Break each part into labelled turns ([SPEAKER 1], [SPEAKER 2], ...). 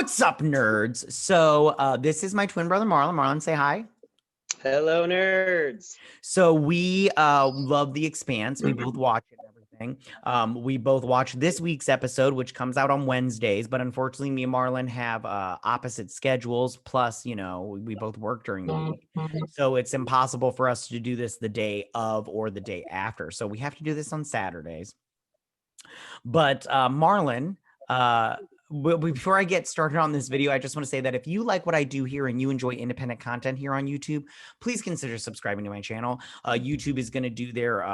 [SPEAKER 1] What's up, nerds? So this is my twin brother, Marlon. Marlon, say hi.
[SPEAKER 2] Hello, nerds.
[SPEAKER 1] So we love The Expanse. We both watch it and everything. We both watched this week's episode, which comes out on Wednesdays, but unfortunately, me and Marlon have opposite schedules. Plus, we both work during the week. So it's impossible for us to do this the day of or the day after. So we have to do this on Saturdays. But Marlon, before I get started on this video, I just want to say that if you like what I do here and you enjoy independent content here on YouTube, please consider subscribing to my channel. YouTube is going to do their,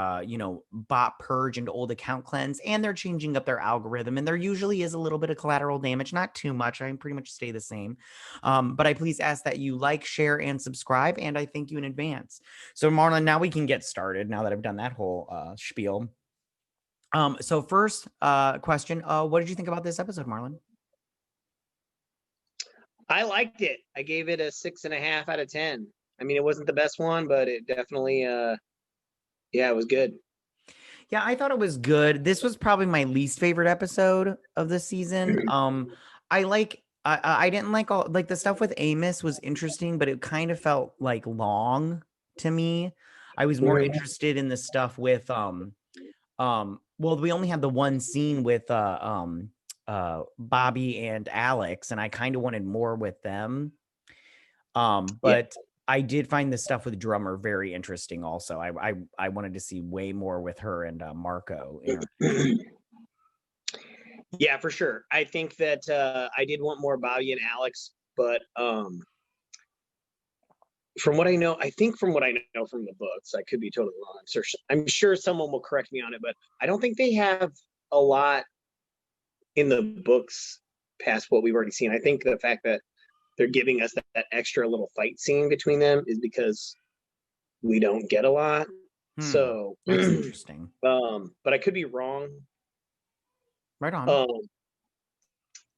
[SPEAKER 1] bot purge and old account cleanse, and they're changing up their algorithm. And there usually is a little bit of collateral damage, not too much. I pretty much stay the same. But I please ask that you like, share, and subscribe. And I thank you in advance. So Marlon, now we can get started now that I've done that whole spiel. So first question, what did you think about this episode, Marlon?
[SPEAKER 2] I liked it. I gave it a 6.5 out of 10. I mean, it wasn't the best one, but it definitely, it was good.
[SPEAKER 1] Yeah, I thought it was good. This was probably my least favorite episode of the season. I didn't like all the stuff with Amos was interesting, but it kind of felt like long to me. I was more interested in the stuff with well, we only had the one scene with Bobby and Alex, and I kind of wanted more with them. But I did find the stuff with Drummer very interesting also. I wanted to see way more with her and Marco.
[SPEAKER 2] Yeah, for sure. I think that I did want more Bobby and Alex, but from what I know from the books, I could be totally wrong. I'm sure someone will correct me on it, but I don't think they have a lot in the books past what we've already seen. I think the fact that they're giving us that extra little fight scene between them is because we don't get a lot. So
[SPEAKER 1] that's interesting.
[SPEAKER 2] But I could be wrong.
[SPEAKER 1] Right on.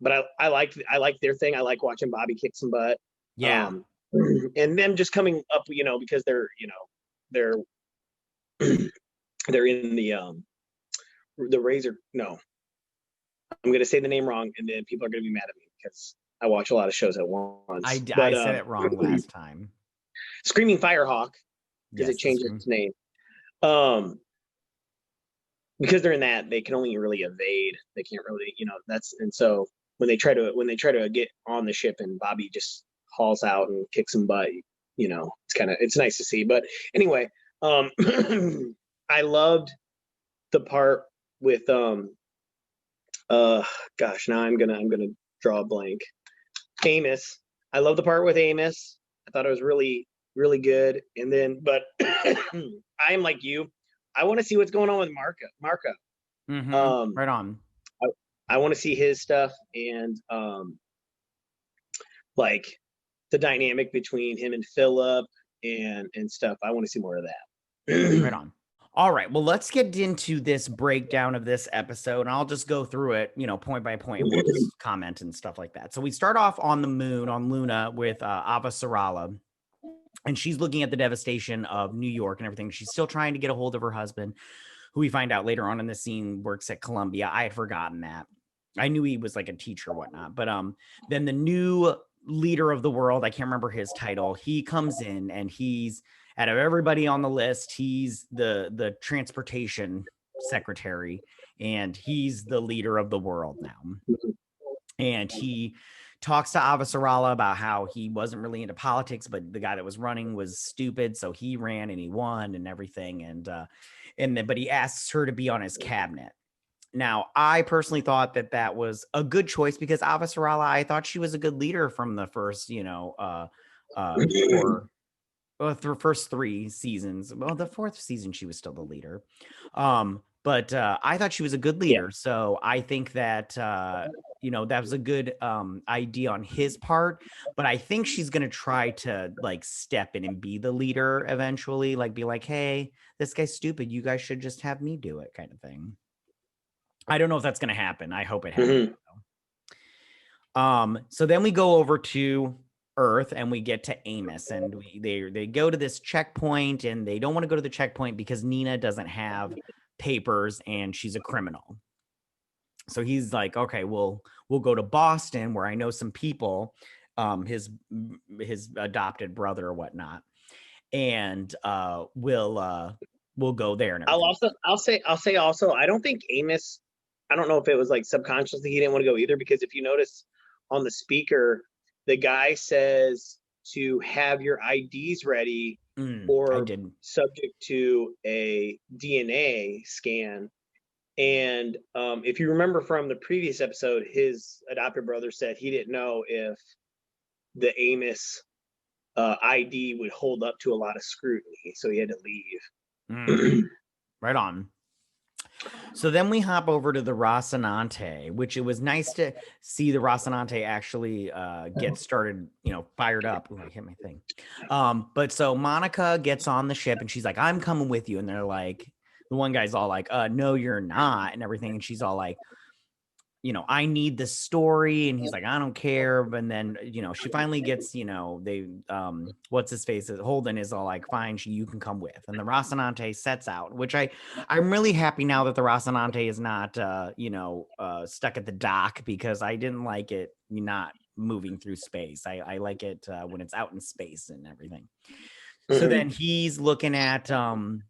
[SPEAKER 2] But I like their thing. I like watching Bobby kick some butt.
[SPEAKER 1] Yeah.
[SPEAKER 2] And them just coming up, because they're they're in the Razor. No, I'm gonna say the name wrong, and then people are gonna be mad at me because I watch a lot of shows at once.
[SPEAKER 1] I said it wrong last time.
[SPEAKER 2] Screaming Firehawk, because it changed its name. Because they're in that, they can only really evade. They can't really, and so when they try to get on the ship and Bobby just hauls out and kicks some butt, it's nice to see. But anyway, I loved the part with gosh, now I'm gonna draw a blank. Amos. I love the part with Amos. I thought it was really, really good. And then, but I'm like you. I want to see what's going on with Marco.
[SPEAKER 1] Right on.
[SPEAKER 2] I want to see his stuff and like the dynamic between him and Philip and stuff. I want to see more of that.
[SPEAKER 1] Right on. All right. Well, let's get into this breakdown of this episode, and I'll just go through it, point by point, and we'll just comment and stuff like that. So we start off on the moon, on Luna, with Ava Sarala, and she's looking at the devastation of New York and everything. She's still trying to get a hold of her husband, who we find out later on in the scene works at Columbia. I had forgotten that. I knew he was like a teacher or whatnot. But then the new leader of the world, I can't remember his title, he comes in, and he's, out of everybody on the list, he's the transportation secretary, and he's the leader of the world now. And he talks to Ava Sarala about how he wasn't really into politics, but the guy that was running was stupid, so he ran and he won and everything. But he asks her to be on his cabinet. Now, I personally thought that was a good choice because Ava Sarala, I thought she was a good leader from the first, the first 3 seasons. Well, the 4th season, she was still the leader. But I thought she was a good leader. Yeah. So I think that, that was a good idea on his part. But I think she's going to try to like step in and be the leader eventually, like be like, hey, this guy's stupid. You guys should just have me do it, kind of thing. I don't know if that's going to happen. I hope it happens. So then we go over to Earth and we get to Amos, and they go to this checkpoint, and they don't want to go to the checkpoint because Nina doesn't have papers and she's a criminal. So he's like, okay, we'll we'll go to Boston where I know some people, his adopted brother or whatnot, and we'll go there and everything.
[SPEAKER 2] I'll say also, I don't think Amos, I don't know if it was like subconsciously he didn't want to go either, because if you notice on the speaker, the guy says to have your IDs ready
[SPEAKER 1] I
[SPEAKER 2] or
[SPEAKER 1] didn't.
[SPEAKER 2] subject to a DNA scan. And if you remember from the previous episode, his adopted brother said he didn't know if the Amos ID would hold up to a lot of scrutiny, so he had to leave.
[SPEAKER 1] Right on. So then we hop over to the Rocinante, which it was nice to see the Rocinante actually get started, fired up. Ooh, I hit my thing. But so Monica gets on the ship and she's like, I'm coming with you. And they're like, the one guy's all like, no, you're not, and everything. And she's all like, I need the story. And he's like, I don't care. And then, she finally gets, they, what's his face? Holden is all like, fine, you can come with. And the Rocinante sets out, which I'm really happy now that the Rocinante is not, stuck at the dock, because I didn't like it not moving through space. I like it when it's out in space and everything. So then he's looking at, the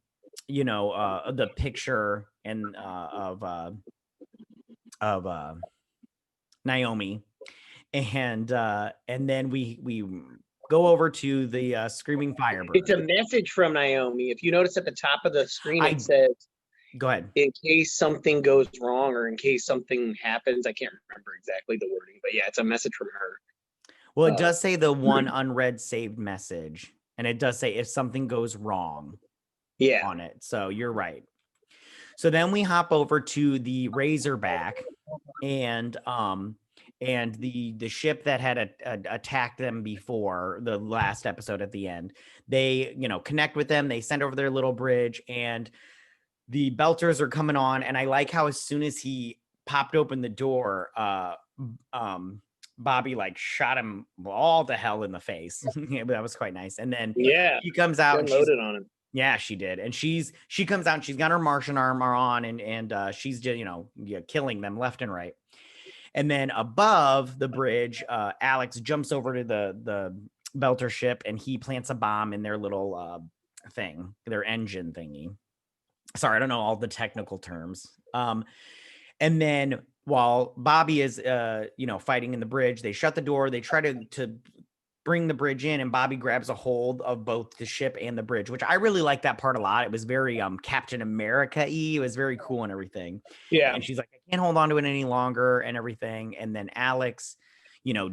[SPEAKER 1] picture and of Naomi, and then we go over to the screaming firebird.
[SPEAKER 2] It's a message from Naomi. If you notice at the top of the screen, it says,
[SPEAKER 1] go ahead,
[SPEAKER 2] in case something goes wrong or in case something happens. I can't remember exactly the wording, but yeah, it's a message from her.
[SPEAKER 1] Well, it does say the one unread saved message, and it does say if something goes wrong on it. So you're right. So then we hop over to the Razorback, and the ship that had attacked them before the last episode at the end. They, connect with them. They send over their little bridge, and the Belters are coming on. And I like how as soon as he popped open the door, Bobby like shot him all to hell in the face. That was quite nice. And then he comes out and
[SPEAKER 2] loaded on him.
[SPEAKER 1] Yeah, she did. And she comes out and she's got her Martian armor on, and she's just, killing them left and right. And then above the bridge, Alex jumps over to the Belter ship, and he plants a bomb in their little thing, their engine thingy. Sorry, I don't know all the technical terms. And then while Bobby is, fighting in the bridge, they shut the door. They try to bring the bridge in, and Bobby grabs a hold of both the ship and the bridge, which I really like that part a lot. It was very Captain America-y. It was very cool and everything.
[SPEAKER 2] Yeah.
[SPEAKER 1] And she's like, I can't hold on to it any longer and everything. And then Alex,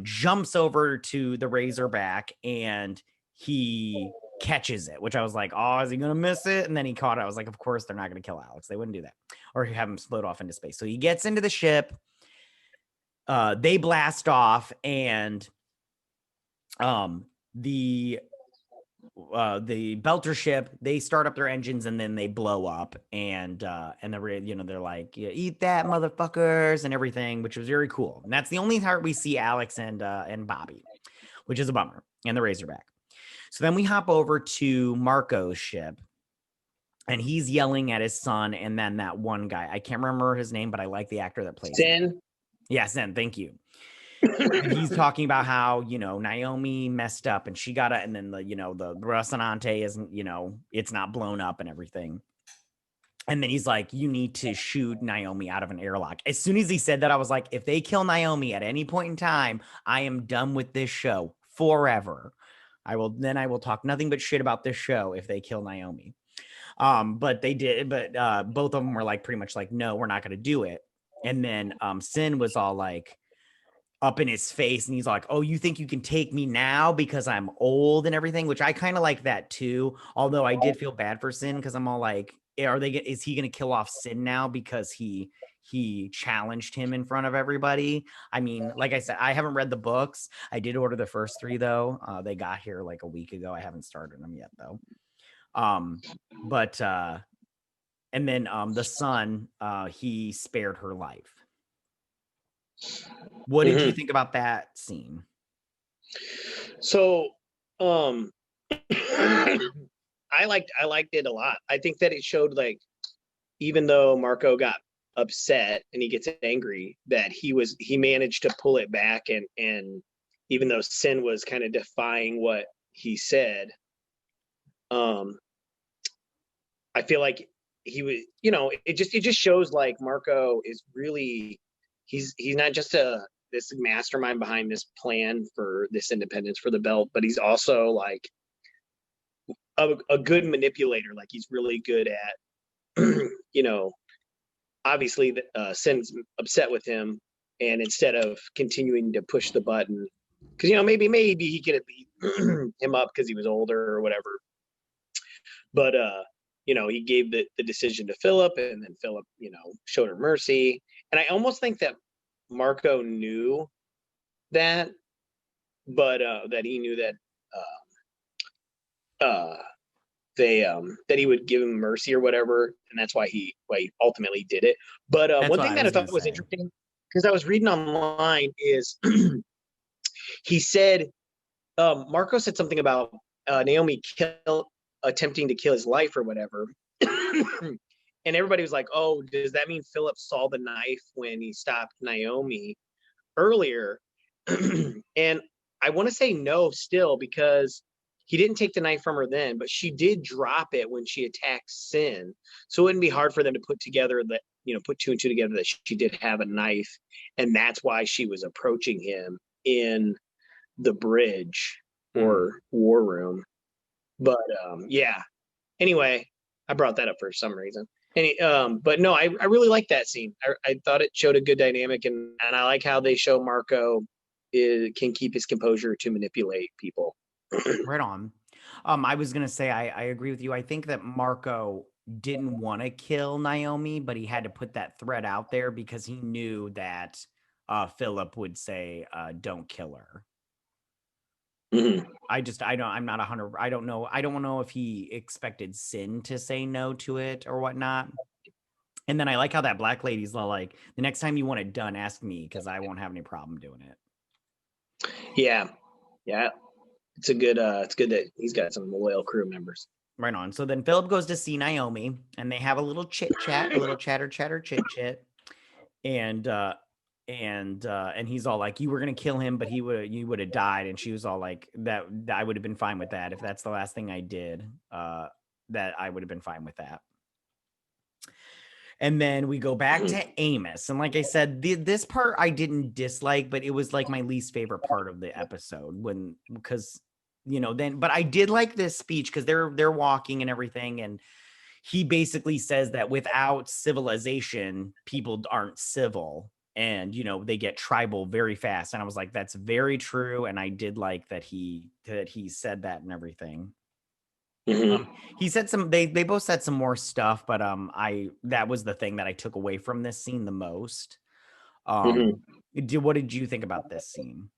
[SPEAKER 1] jumps over to the Razorback and he catches it, which I was like, oh, is he gonna miss it? And then he caught it. I was like, of course they're not gonna kill Alex. They wouldn't do that, or have him float off into space. So he gets into the ship. They blast off, and the Belter ship, they start up their engines and then they blow up, and they're like, yeah, eat that, motherfuckers, and everything, which was very cool. And that's the only part we see Alex and Bobby, which is a bummer, and the Razorback. So then we hop over to Marco's ship, and he's yelling at his son, and then that one guy, I can't remember his name, but I like the actor that plays him. Yeah, Sen, thank you. And he's talking about how, Naomi messed up and she got it, and then the Rocinante isn't, it's not blown up and everything. And then he's like, you need to shoot Naomi out of an airlock. As soon as he said that, I was like, if they kill Naomi at any point in time, I am done with this show forever. I will talk nothing but shit about this show if they kill Naomi. But they did, but both of them were like pretty much like, no, we're not going to do it. And then Sin was all like, up in his face, and he's like, oh, you think you can take me now because I'm old and everything, which I kind of like that too. Although I did feel bad for Sin, because I'm all like, is he going to kill off Sin now because he challenged him in front of everybody? I mean, like I said, I haven't read the books. I did order the first 3 though. They got here like a week ago. I haven't started them yet though. And then the son, he spared her life. What did you think about that scene?
[SPEAKER 2] So, I liked it a lot. I think that it showed, like, even though Marco got upset and he gets angry that he managed to pull it back, and even though Sin was kind of defying what he said, um I feel like he was, it just shows like Marco is really, he's not just this mastermind behind this plan for this independence for the belt, but he's also like a good manipulator. Like he's really good at, obviously Sin's upset with him, and instead of continuing to push the button, because maybe he could have beat him up because he was older or whatever, but he gave the decision to Philip, and then Philip, showed her mercy. And I almost think that Marco knew that, but that he knew that they that he would give him mercy or whatever, and that's why he ultimately did it. But
[SPEAKER 1] That's
[SPEAKER 2] one
[SPEAKER 1] what
[SPEAKER 2] thing
[SPEAKER 1] I
[SPEAKER 2] that I
[SPEAKER 1] was gonna
[SPEAKER 2] thought was
[SPEAKER 1] say.
[SPEAKER 2] interesting, because I was reading online, is he said, Marco said something about Naomi attempting to kill his life or whatever. And everybody was like, oh, does that mean Philip saw the knife when he stopped Naomi earlier? And I want to say no still, because he didn't take the knife from her then, but she did drop it when she attacked Sin. So it wouldn't be hard for them to put together that, put two and two together, that she did have a knife. And that's why she was approaching him in the bridge or war room. But yeah. Anyway, I brought that up for some reason. But no, I really like that scene. I thought it showed a good dynamic, and I like how they show Marco can keep his composure to manipulate people.
[SPEAKER 1] Right on. I was gonna say I agree with you. I think that Marco didn't want to kill Naomi, but he had to put that threat out there because he knew that Philip would say, "Don't kill her."
[SPEAKER 2] Mhm.
[SPEAKER 1] I'm not 100. I don't know. I don't know if he expected Sin to say no to it or whatnot. And then I like how that black lady's like, the next time you want it done, ask me because I won't have any problem doing it.
[SPEAKER 2] Yeah, yeah. It's good that he's got some loyal crew members.
[SPEAKER 1] Right on. So then Philip goes to see Naomi and they have a little chit chat, a little chatter, chit chit. And and he's all like, you were gonna kill him, but you would have died. And she was all like, that I would have been fine with that. If that's the last thing I did, that I would have been fine with that. And then we go back to Amos. And like I said, this part I didn't dislike, but it was like my least favorite part of the episode because then but I did like this speech because they're walking and everything. And he basically says that without civilization, people aren't civil. And they get tribal very fast. And I was like, that's very true. And I did like that he said that and everything. He said they both said some more stuff, but that was the thing that I took away from this scene the most.
[SPEAKER 2] Mhm.
[SPEAKER 1] What did you think about this scene?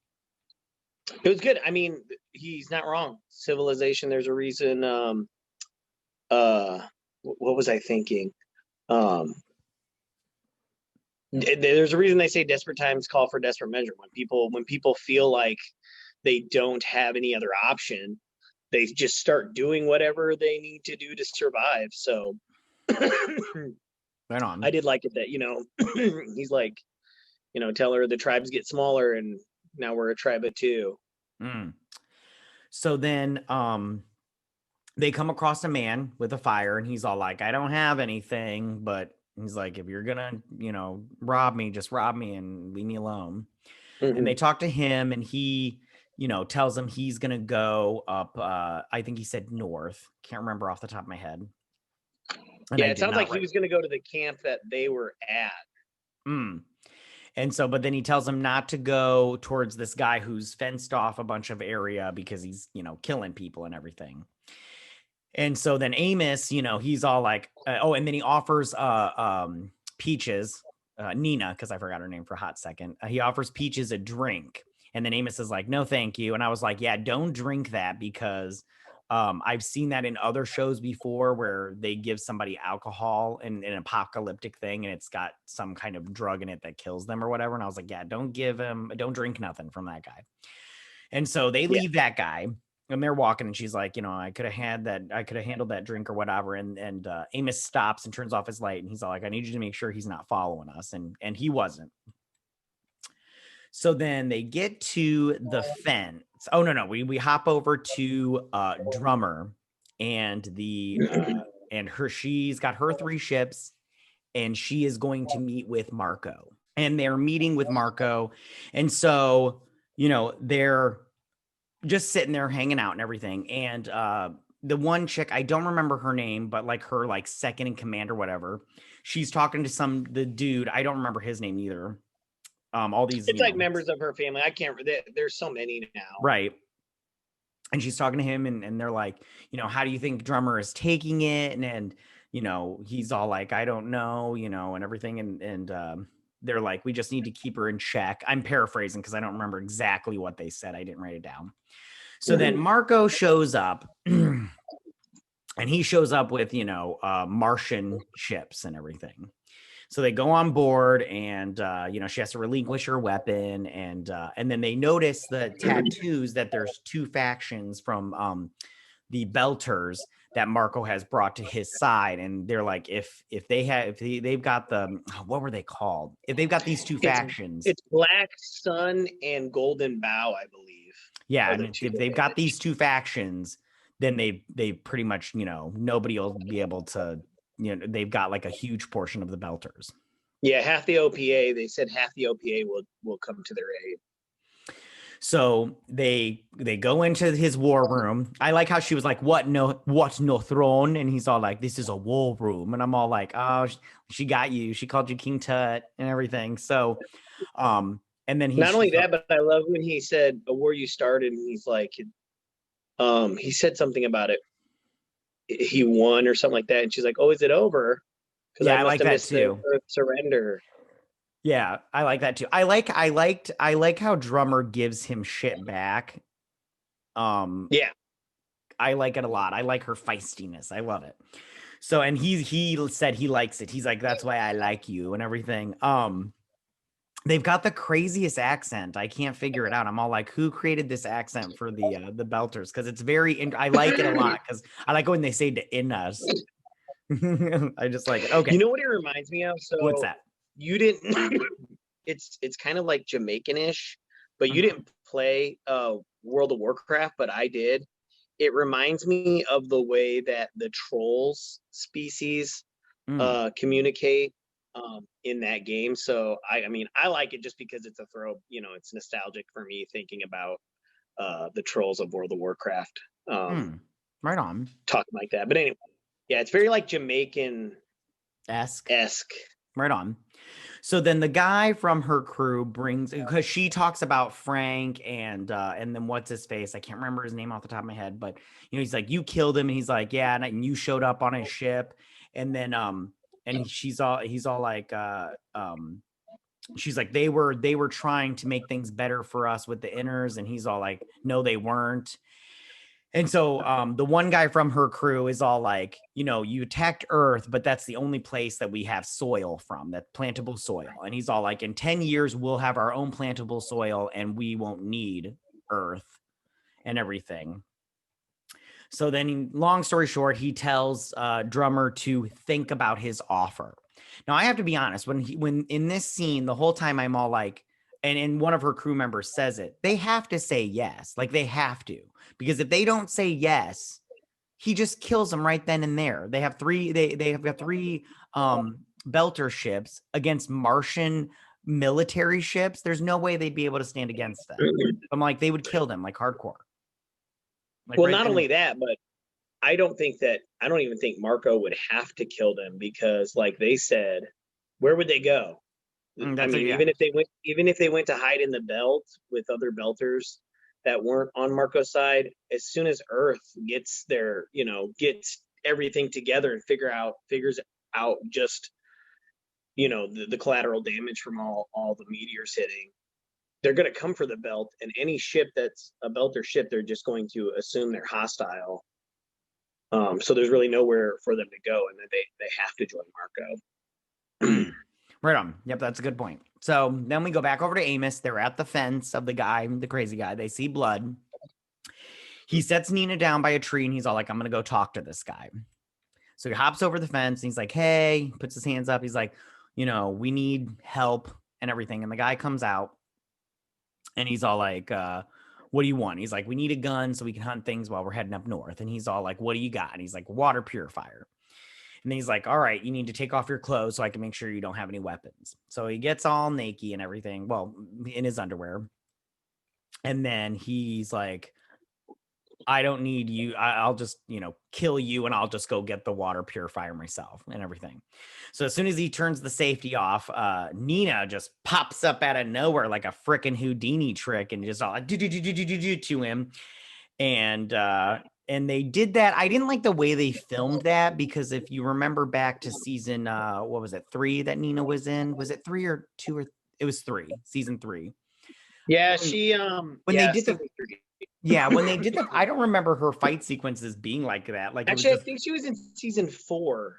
[SPEAKER 2] It was good. I mean, he's not wrong. Civilization. There's a reason. What was I thinking? Um, there's a reason they say desperate times call for desperate measure. When people feel like they don't have any other option, they just start doing whatever they need to do to survive. So
[SPEAKER 1] Right on.
[SPEAKER 2] I did like it that he's like, tell her the tribes get smaller, and now we're a tribe of two.
[SPEAKER 1] Mm. So then they come across a man with a fire and he's all like, I don't have anything, but he's like, if you're gonna rob me, just rob me and leave me alone. And they
[SPEAKER 2] Mhm.
[SPEAKER 1] talk to him and he tells him he's gonna go up, I think he said north, can't remember off the top of my head, and
[SPEAKER 2] Yeah,
[SPEAKER 1] I
[SPEAKER 2] it
[SPEAKER 1] did
[SPEAKER 2] sounds like
[SPEAKER 1] not
[SPEAKER 2] he
[SPEAKER 1] write.
[SPEAKER 2] was going to go to the camp that they were at.
[SPEAKER 1] Mm. And so, but then he tells him not to go towards this guy who's fenced off a bunch of area because he's, killing people and everything. And so then Amos, he's all like, oh, and then he offers Peaches, Nina, because I forgot her name for a hot second. He offers Peaches a drink. And then Amos is like, no, thank you. And I was like, yeah, don't drink that because I've seen that in other shows before where they give somebody alcohol in an apocalyptic thing and it's got some kind of drug in it that kills them or whatever. And I was like, yeah, don't drink nothing from that guy. And so they
[SPEAKER 2] Yeah.
[SPEAKER 1] leave that guy. and they're walking, and she's like, I could have handled that drink or whatever. And Amos stops and turns off his light, and he's all like, I need you to make sure he's not following us. And he wasn't. So then they get to the fence. Oh, no. We hop over to Drummer and she's got her 3 ships, and she is going to meet with Marco. And they're meeting with Marco. And so, they're just sitting there hanging out and everything. And the one chick, I don't remember her name, but like her like second in command or whatever, she's talking to the dude. I don't remember his name either. All these,
[SPEAKER 2] it's like members of her family. I can't. There's so many now,
[SPEAKER 1] right? And she's talking to him, and they're like, how do you think Drummer is taking it? And he's all like, I don't know, and everything. And they're like, we just need to keep her in check. I'm paraphrasing because I don't remember exactly what they said. I didn't write it down. So then Marco shows up, and he shows up with Martian ships and everything. So they go on board, and she has to relinquish her weapon, and then they notice the tattoos that there's 2 factions from the Belters that Marco has brought to his side, and they're like, if they've got what were they called? If they've got these 2 factions,
[SPEAKER 2] it's Black Sun and Golden Bow, I believe.
[SPEAKER 1] Yeah, and if they've got these 2 factions, then they pretty much nobody will be able to. They've got like a huge portion of the Belters.
[SPEAKER 2] Yeah, half the OPA. They said half the OPA will come to their aid.
[SPEAKER 1] So they go into his war room. I like how she was like, "What no throne?" And he's all like, "This is a war room." And I'm all like, "Oh, she got you. She called you King Tut and everything." So, and then
[SPEAKER 2] not only that, but I love when he said, "A war you started," and he's like, he said something about it. He won or something like that, and she's like, "Oh, is it over?"
[SPEAKER 1] Because I like that too.
[SPEAKER 2] Surrender.
[SPEAKER 1] Yeah, I like that too. I like how Drummer gives him shit back.
[SPEAKER 2] Yeah,
[SPEAKER 1] I like it a lot. I like her feistiness. I love it. So, and he said he likes it. He's like, that's why I like you and everything. They've got the craziest accent. I can't figure it out. I'm all like, who created this accent for the Belters? Because it's I like it a lot because I like when they say to in us. I just like it. Okay.
[SPEAKER 2] You know what it reminds me of? So
[SPEAKER 1] what's that?
[SPEAKER 2] You didn't. It's kind of like Jamaican-ish, but you didn't play World of Warcraft, but I did. It reminds me of the way that the trolls species communicate in that game. So I mean, I like it just because it's a it's nostalgic for me thinking about the trolls of World of Warcraft.
[SPEAKER 1] Right on.
[SPEAKER 2] Talking like that. But anyway, yeah, it's very like
[SPEAKER 1] Jamaican-esque.
[SPEAKER 2] Right
[SPEAKER 1] on. So then the guy from her crew because she talks about Frank and then what's his face? I can't remember his name off the top of my head, but he's like, you killed him, and he's like, yeah, and you showed up on his ship, and then he's all like, she's like, they were trying to make things better for us with the inners, and he's all like, no, they weren't. And so the one guy from her crew is all like, you attacked Earth, but that's the only place that we have soil from, that plantable soil. And he's all like, in 10 years, we'll have our own plantable soil and we won't need Earth and everything. So then, long story short, he tells Drummer to think about his offer. Now, I have to be honest, when in this scene, the whole time I'm all like, and one of her crew members says it, they have to say yes. Like they have to, because if they don't say yes, he just kills them right then and there. They have 3, they have got 3 Belter ships against Martian military ships. There's no way they'd be able to stand against them. I'm like, they would kill them like hardcore.
[SPEAKER 2] Like, well, not only that, but I don't even think Marco would have to kill them because, like they said, where would they go? I mean, even if they went to hide in the belt with other Belters that weren't on Marco's side, as soon as Earth gets gets everything together and figures out just, the collateral damage from all the meteors hitting, they're going to come for the belt, and any ship that's a Belter ship, they're just going to assume they're hostile. So there's really nowhere for them to go, and then they have to join Marco.
[SPEAKER 1] Right on. Yep, that's a good point. So then we go back over to Amos. They're at the fence of the crazy guy. They see blood. He sets Nina down by a tree and he's all like, I'm going to go talk to this guy. So he hops over the fence and he's like, hey, puts his hands up. He's like, we need help and everything. And the guy comes out and he's all like, what do you want? He's like, we need a gun so we can hunt things while we're heading up north. And he's all like, what do you got? And he's like, water purifier. And he's like, all right, you need to take off your clothes so I can make sure you don't have any weapons. So he gets all naked and everything, well, in his underwear. And then he's like, I don't need you. I'll just, kill you and I'll just go get the water purifier myself and everything. So as soon as he turns the safety off, Nina just pops up out of nowhere like a freaking Houdini trick and just all like do to him. And they did that. I didn't like the way they filmed that because if you remember back to season, what was it, 3 that Nina was in? Was it 3 or 2 or it was 3, season 3.
[SPEAKER 2] Yeah,
[SPEAKER 1] when they did when they did that, I don't remember her fight sequences being like that. Like
[SPEAKER 2] actually, I think she was in season 4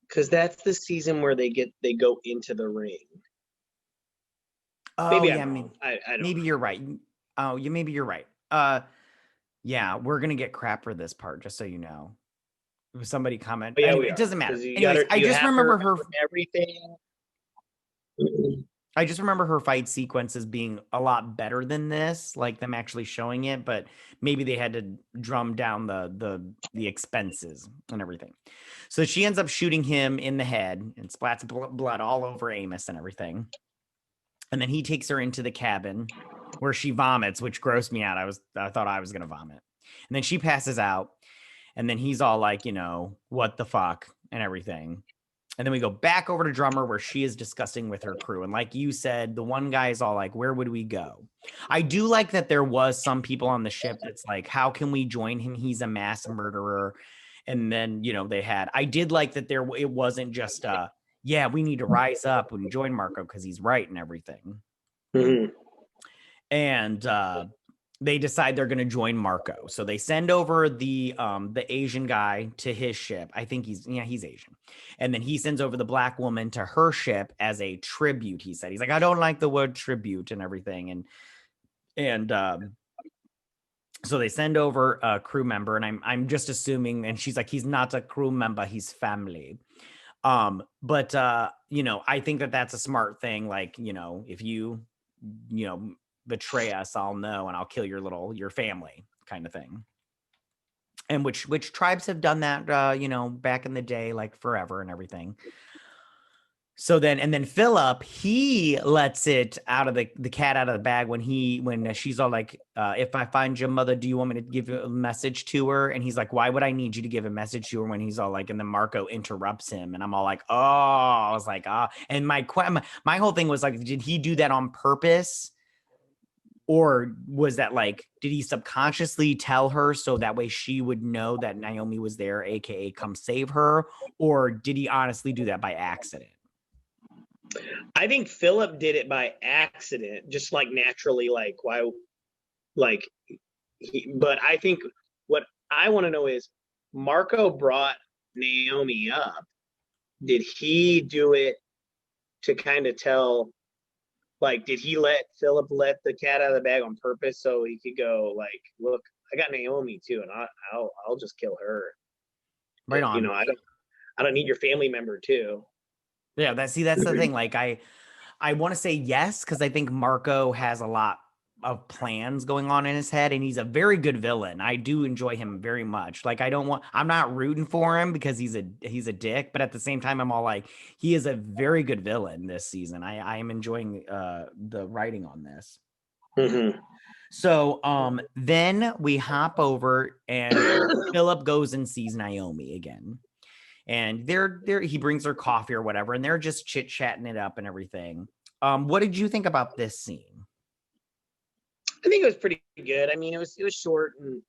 [SPEAKER 2] because that's the season where they go into the ring.
[SPEAKER 1] Oh,
[SPEAKER 2] maybe
[SPEAKER 1] yeah,
[SPEAKER 2] I don't
[SPEAKER 1] maybe
[SPEAKER 2] know.
[SPEAKER 1] you're right. Oh, maybe you're right. Yeah, we're gonna get crap for this part, just so you know. Somebody comment.
[SPEAKER 2] Yeah,
[SPEAKER 1] anyway, it doesn't matter. Anyways,
[SPEAKER 2] I just remember her everything.
[SPEAKER 1] I just remember her fight sequences being a lot better than this, like them actually showing it, but maybe they had to drum down the expenses and everything. So she ends up shooting him in the head and splats blood all over Amos and everything. And then he takes her into the cabin where she vomits, which grossed me out. I thought I was gonna vomit. And then she passes out, and then he's all like, what the fuck and everything. And then we go back over to Drummer where she is discussing with her crew. And like you said, the one guy is all like, where would we go? I do like that there was some people on the ship that's like, how can we join him? He's a mass murderer. And then, I did like that it wasn't just, we need to rise up and join Marco because he's right and everything.
[SPEAKER 2] Mm-hmm.
[SPEAKER 1] And they decide they're going to join Marco. So they send over the Asian guy to his ship. I think he's Asian. And then he sends over the black woman to her ship as a tribute. He's like, I don't like the word tribute and everything. And so they send over a crew member, and I'm just assuming, and she's like, he's not a crew member, he's family. But I think that's a smart thing. Like, if you betray us, I'll know, and I'll kill your family kind of thing. And which tribes have done that, back in the day, like forever and everything. So then Philip, he lets it out of the cat out of the bag when she's all like, if I find your mother, do you want me to give a message to her? And he's like, why would I need you to give a message to her? When he's all like, and then Marco interrupts him, and I'm all like, oh, I was like, and my whole thing was like, did he do that on purpose? Or was that like, did he subconsciously tell her so that way she would know that Naomi was there, aka come save her? Or did he honestly do that by accident?
[SPEAKER 2] I think Philip did it by accident, just like naturally, like why, like but I think what I want to know is Marco brought Naomi up. Did he do it to kind of tell, like, did he let Philip let the cat out of the bag on purpose so he could go like, look, I got Naomi too, and I'll just kill her.
[SPEAKER 1] Right on.
[SPEAKER 2] I don't need your family member too.
[SPEAKER 1] Yeah, that's the thing. Like I want to say yes, because I think Marco has a lot of plans going on in his head, and he's a very good villain. I do enjoy him very much. Like I'm not rooting for him because he's a dick, but at the same time, I'm all like, he is a very good villain this season. I am enjoying the writing on this.
[SPEAKER 2] Mm-hmm.
[SPEAKER 1] So then we hop over and Philip goes and sees Naomi again. And he brings her coffee or whatever, and they're just chit-chatting it up and everything. What did you think about this scene?
[SPEAKER 2] I think it was pretty good. I mean, it was short and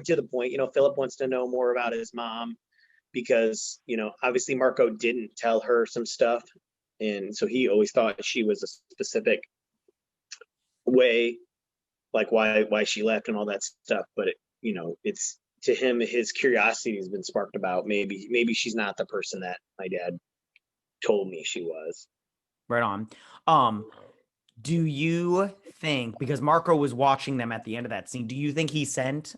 [SPEAKER 2] to the point. Philip wants to know more about his mom because, obviously Marco didn't tell her some stuff. And so he always thought she was a specific way, like why she left and all that stuff. But it's, to him, his curiosity has been sparked about maybe she's not the person that my dad told me she was.
[SPEAKER 1] Right on. Do you think, because Marco was watching them at the end of that scene, do you think he sent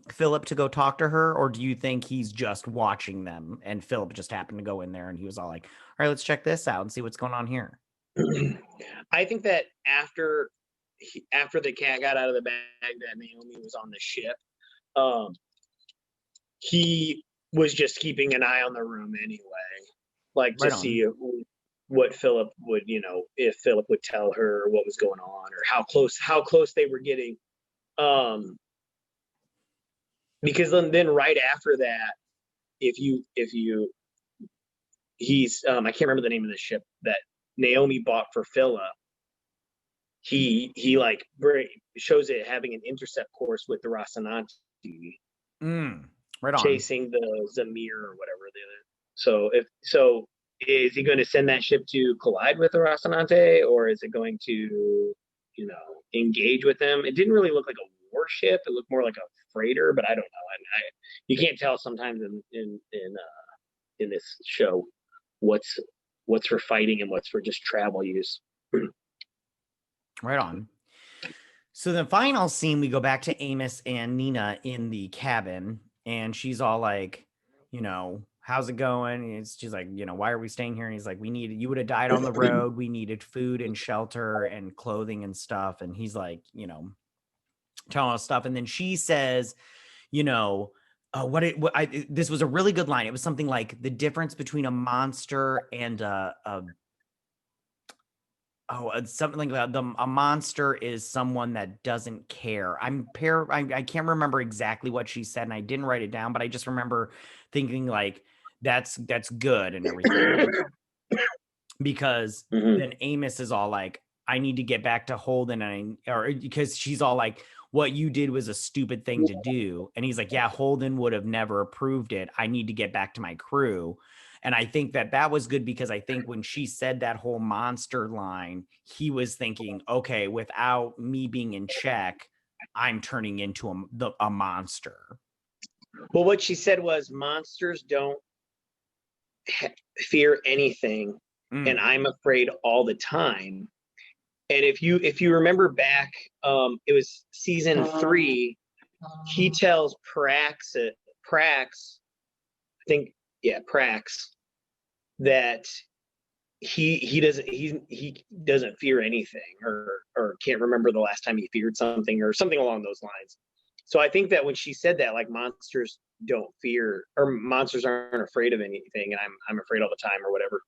[SPEAKER 1] Philip to go talk to her, or do you think he's just watching them and Philip just happened to go in there and he was all like, all right, let's check this out and see what's going on here?
[SPEAKER 2] I think that after the cat got out of the bag that Naomi was on the ship, um, he was just keeping an eye on the room anyway, like to
[SPEAKER 1] Right
[SPEAKER 2] see
[SPEAKER 1] on.
[SPEAKER 2] what Philip would, if Philip would tell her what was going on or how close they were getting. Um, because then right after that, if you he's I can't remember the name of the ship that Naomi bought for Philip. He like shows it having an intercept course with the Rocinante
[SPEAKER 1] Mm, right on.
[SPEAKER 2] chasing the Zamir or whatever the other. So is he going to send that ship to collide with the Rocinante, or is it going to, engage with them? It didn't really look like a warship. It looked more like a freighter, but I don't know. You can't tell sometimes in this show what's what's for fighting and what's for just travel use.
[SPEAKER 1] Right on. So the final scene, we go back to Amos and Nina in the cabin, and she's all like, how's it going? And she's like, why are we staying here? And he's like, you would have died on the road. We needed food and shelter and clothing and stuff. And he's like, telling us stuff. And then she says, you know, this was a really good line. It was something like the difference between a monster and it's something like a monster is someone that doesn't care. I can't remember exactly what she said, and I didn't write it down, but I just remember thinking like that's good and everything because
[SPEAKER 2] Mhm.
[SPEAKER 1] then Amos is all like, I need to get back to Holden, or because she's all like, what you did was a stupid thing to do. And he's like, yeah, Holden would have never approved it. I need to get back to my crew. And I think that was good because I think when she said that whole monster line, he was thinking, okay, without me being in check, I'm turning into a monster.
[SPEAKER 2] Well, what she said was monsters don't fear anything, and
[SPEAKER 1] Mm.
[SPEAKER 2] I'm afraid all the time. And if you remember back, it was season 3. He tells Prax, I think, yeah, Prax, that he doesn't fear anything, or can't remember the last time he feared something or something along those lines. So I think that when she said that, like, monsters don't fear, or monsters aren't afraid of anything, and I'm afraid all the time or whatever.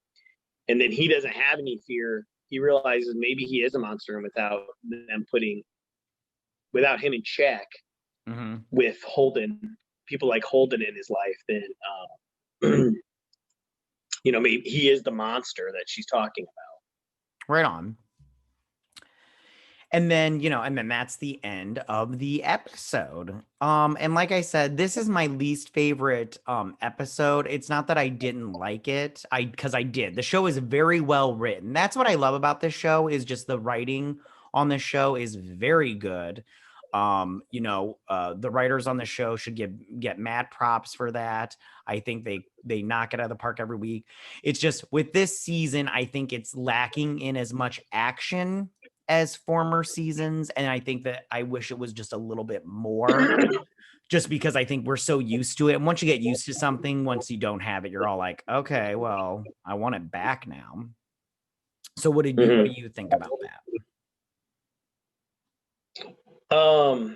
[SPEAKER 2] And then he doesn't have any fear. He realizes maybe he is a monster, and without him in check
[SPEAKER 1] Mm-hmm.
[SPEAKER 2] with Holden, people like Holden in his life, then maybe he is the monster that she's talking about.
[SPEAKER 1] Right on. And then that's the end of the episode. And like I said, this is my least favorite episode. It's not that I didn't like it. Because I did. The show is very well written. That's what I love about this show, is just the writing on this show is very good. The writers on the show should get mad props for that. I think they knock it out of the park every week. It's just with this season, I think it's lacking in as much action as former seasons, and I think that I wish it was just a little bit more, just because I think we're so used to it. And once you get used to something, once you don't have it, you're all like, okay, well, I want it back now. So what do
[SPEAKER 2] Mm-hmm.
[SPEAKER 1] you think about that?
[SPEAKER 2] Um,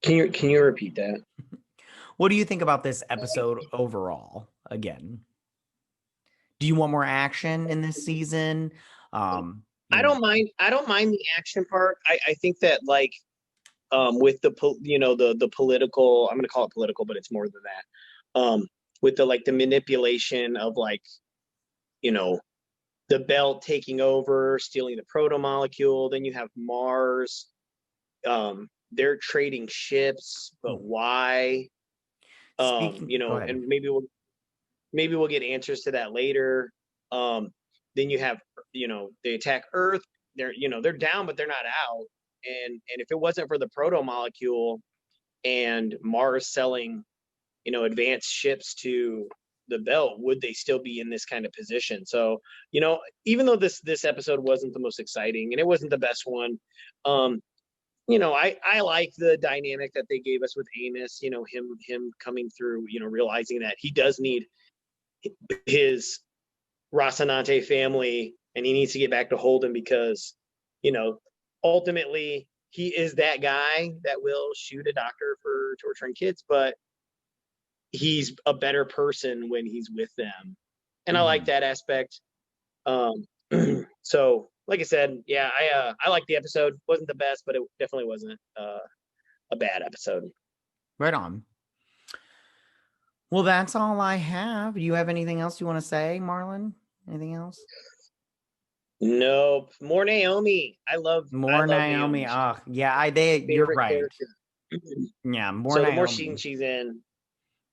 [SPEAKER 2] can you repeat that?
[SPEAKER 1] What do you think about this episode overall? Again, do you want more action in this season? Um, you
[SPEAKER 2] I
[SPEAKER 1] know,
[SPEAKER 2] don't mind. I don't mind the action part. I think that, like, with the political. I'm going to call it political, but it's more than that. With the manipulation of, like, you know the belt taking over, stealing the proto molecule. Then you have Mars. They're trading ships, but why?
[SPEAKER 1] Go ahead.
[SPEAKER 2] And maybe we'll get answers to that later. Um, then you have, they attack Earth. They're down, but they're not out. And if it wasn't for the proto molecule and Mars selling, advanced ships to the belt, would they still be in this kind of position? So, even though this episode wasn't the most exciting and it wasn't the best one, I like the dynamic that they gave us with Amos, him coming through, realizing that he does need his Rocinante family and he needs to get back to Holden because, ultimately he is that guy that will shoot a doctor for torturing kids, but he's a better person when he's with them. And I like that aspect. So like I said, yeah, I like the episode. Wasn't the best, but it definitely wasn't a bad episode.
[SPEAKER 1] Right on. Well, that's all I have. Do you have anything else you want to say, Marlon? Anything else?
[SPEAKER 2] Nope. More Naomi. I love
[SPEAKER 1] Naomi. Oh, yeah, you're right. Character. Yeah, more
[SPEAKER 2] so
[SPEAKER 1] Naomi.
[SPEAKER 2] The more scenes she's in.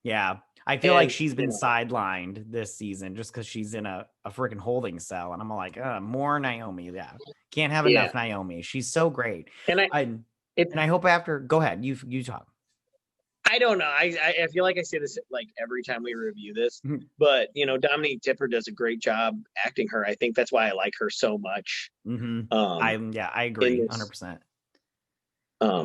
[SPEAKER 1] Yeah. I feel like she's been sidelined this season just because she's in a freaking holding cell. And I'm like, more Naomi. Yeah. Can't have enough Naomi. She's so great. And I hope after, go ahead. You talk.
[SPEAKER 2] I don't know. I feel like I say this like every time we review this, but Dominique Tipper does a great job acting her. I think that's why I like her so much.
[SPEAKER 1] I agree 100%.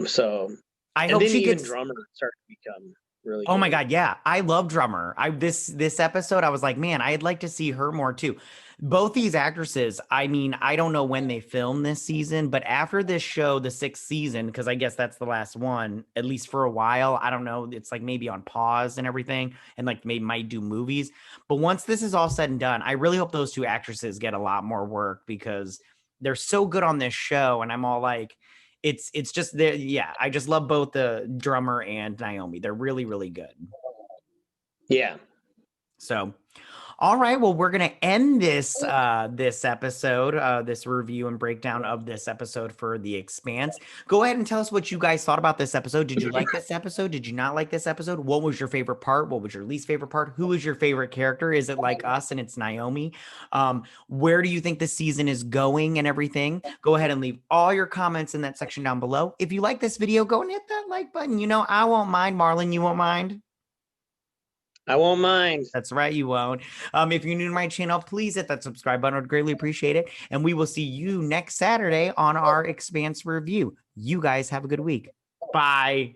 [SPEAKER 2] So
[SPEAKER 1] I hope she gets
[SPEAKER 2] Drummer start to become really
[SPEAKER 1] good.
[SPEAKER 2] Oh
[SPEAKER 1] my God, yeah. I love Drummer. This episode, I was like, man, I'd like to see her more too. Both these actresses, I mean, I don't know when they filmed this season, but after this show, the 6th season, because I guess that's the last one, at least for a while, I don't know, it's like maybe on pause and everything, and like maybe might do movies. But once this is all said and done, I really hope those two actresses get a lot more work because they're so good on this show. And I'm all like, it's just there. Yeah, I just love both the Drummer and Naomi. They're really, really good.
[SPEAKER 2] Yeah.
[SPEAKER 1] So, all right. Well, we're going to end this episode, this review and breakdown of this episode for The Expanse. Go ahead and tell us what you guys thought about this episode. Did you like this episode? Did you not like this episode? What was your favorite part? What was your least favorite part? Who is your favorite character? Is it like us and it's Naomi? Where do you think the season is going and everything? Go ahead and leave all your comments in that section down below. If you like this video, go and hit that like button. I won't mind. Marlon, you won't mind?
[SPEAKER 2] I won't mind.
[SPEAKER 1] That's right, you won't. If you're new to my channel, please hit that subscribe button. I would greatly appreciate it. And we will see you next Saturday on our Expanse review. You guys have a good week. Bye.